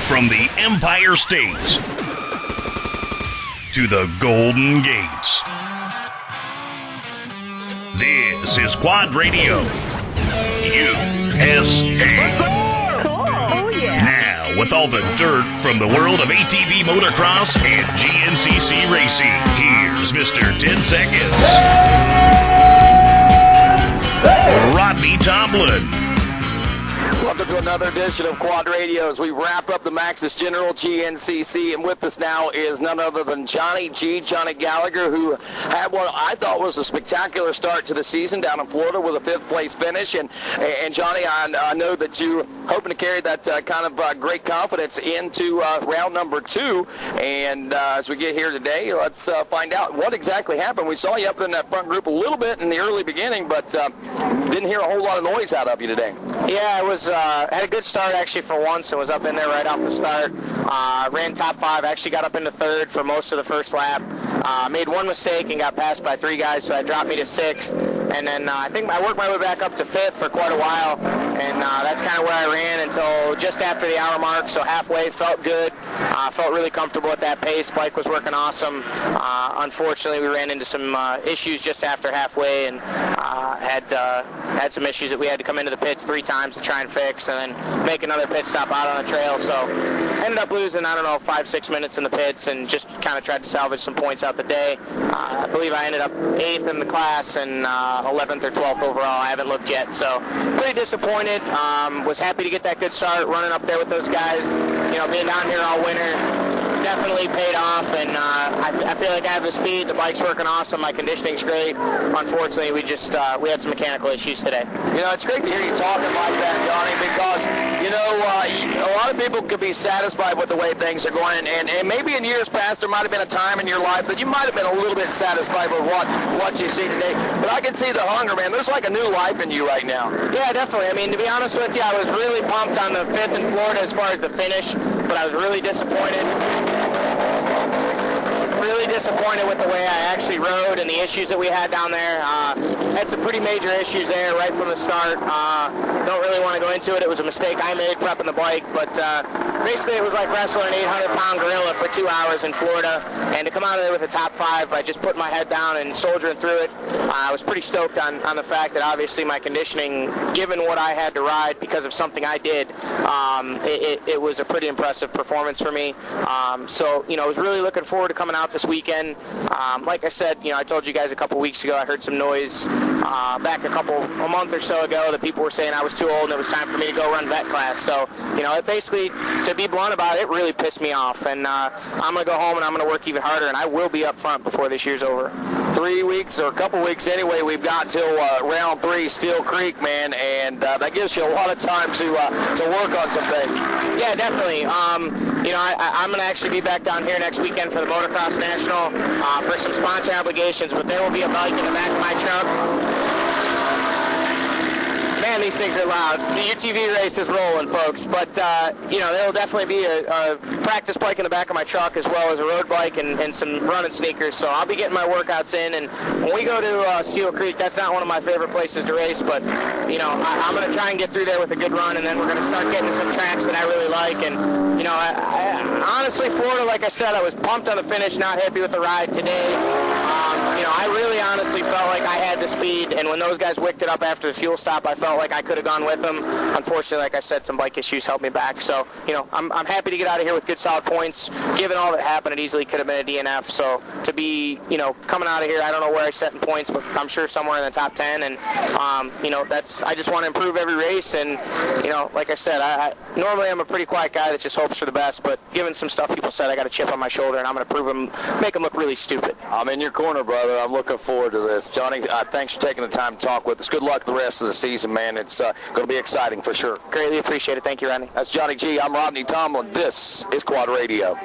From the Empire State to the Golden Gates, this is Quad Radio USA. Cool. Oh, yeah. Now, with all the dirt from the world of ATV motocross and GNCC racing, here's Mr. 10 Seconds, Rodney Tomlin. Welcome to another edition of Quad Radio as we wrap up the Maxxis General GNCC, and with us now is none other than Johnny Gallagher, who had what I thought was a spectacular start to the season down in Florida with a fifth-place finish. And Johnny, I know that you're hoping to carry that kind of great confidence into round number 2. And as we get here today, let's find out what exactly happened. We saw you up in that front group a little bit in the early beginning, but didn't hear a whole lot of noise out of you today. Yeah, it was had a good start actually for once and was up in there right off the start. Ran top 5, actually got up into 3rd for most of the first lap. Made one mistake and got passed by 3 guys, so that dropped me to 6th. And then I think I worked my way back up to 5th for quite a while, and that's kind of where I ran until just after the hour mark, so halfway. Felt good. Felt really comfortable at that pace. Bike was working awesome. Unfortunately, we ran into some issues just after halfway, and had some issues that we had to come into the pits 3 times to try and fix, and then make another pit stop out on the trail. So ended up losing, 5-6 minutes in the pits, and just kind of tried to salvage some points out the day. I believe I ended up 8th in the class and 11th or 12th overall. I haven't looked yet, so pretty disappointed. Was happy to get that good start running up there with those guys. Being down here all winter definitely paid off, and I feel like I have the speed. The bike's working awesome. My conditioning's great. Unfortunately, we had some mechanical issues today. It's great to hear you talking like that, Johnny, because a lot of people could be satisfied with the way things are going, and maybe in years past there might have been a time in your life that you might have been a little bit satisfied with what you see today. But I can see the hunger, man. There's like a new life in you right now. Yeah, definitely. I mean, to be honest with you, I was really pumped on the 5th in Florida as far as the finish, but I was really disappointed. With the way I actually rode and the issues that we had down there. Had some pretty major issues there right from the start. Don't really want to go into it. It was a mistake I made prepping the bike, but basically it was like wrestling an 800-pound gorilla for 2 hours in Florida, and to come out of there with a top 5 by just putting my head down and soldiering through it, I was pretty stoked on the fact that obviously my conditioning, given what I had to ride because of something I did, it was a pretty impressive performance for me. So I was really looking forward to coming out this weekend. Like I said, I told you guys a couple weeks ago I heard some noise back a month or so ago that people were saying I was too old and it was time for me to go run vet class. So, it basically, to be blunt about it, it really pissed me off. And I'm going to go home and I'm going to work even harder, and I will be up front before this year's over. 3 weeks or a couple weeks anyway. We've got till round 3, Steel Creek, man, and that gives you a lot of time to work on some things. Yeah, definitely. I'm going to actually be back down here next weekend for the Motocross National for some sponsor obligations, but there will be a bike in the back of my truck. Man, these things are loud. The UTV race is rolling, folks. But, there will definitely be a practice bike in the back of my truck as well as a road bike and some running sneakers. So I'll be getting my workouts in. And when we go to Steel Creek, that's not one of my favorite places to race. But, I'm going to try and get through there with a good run. And then we're going to start getting to some tracks that I really like. And, honestly, Florida, like I said, I was pumped on the finish, not happy with the ride today. I really honestly felt like I had the speed, and when those guys wicked it up after the fuel stop, I felt like I could have gone with them. Unfortunately, like I said, some bike issues held me back. So, I'm happy to get out of here with good solid points. Given all that happened, it easily could have been a DNF. So to be, coming out of here, I don't know where I set in points, but I'm sure somewhere in the top 10. And, I just want to improve every race. And, like I said, I normally I'm a pretty quiet guy that just hopes for the best, but given some stuff people said, I got a chip on my shoulder, and I'm going to prove them, make them look really stupid. I'm in your corner, brother. I'm looking forward to this. Johnny, thanks for taking the time to talk with us. Good luck the rest of the season, man. It's going to be exciting for sure. Greatly appreciate it. Thank you, Randy. That's Johnny G. I'm Rodney Tomlin. This is Quad Radio.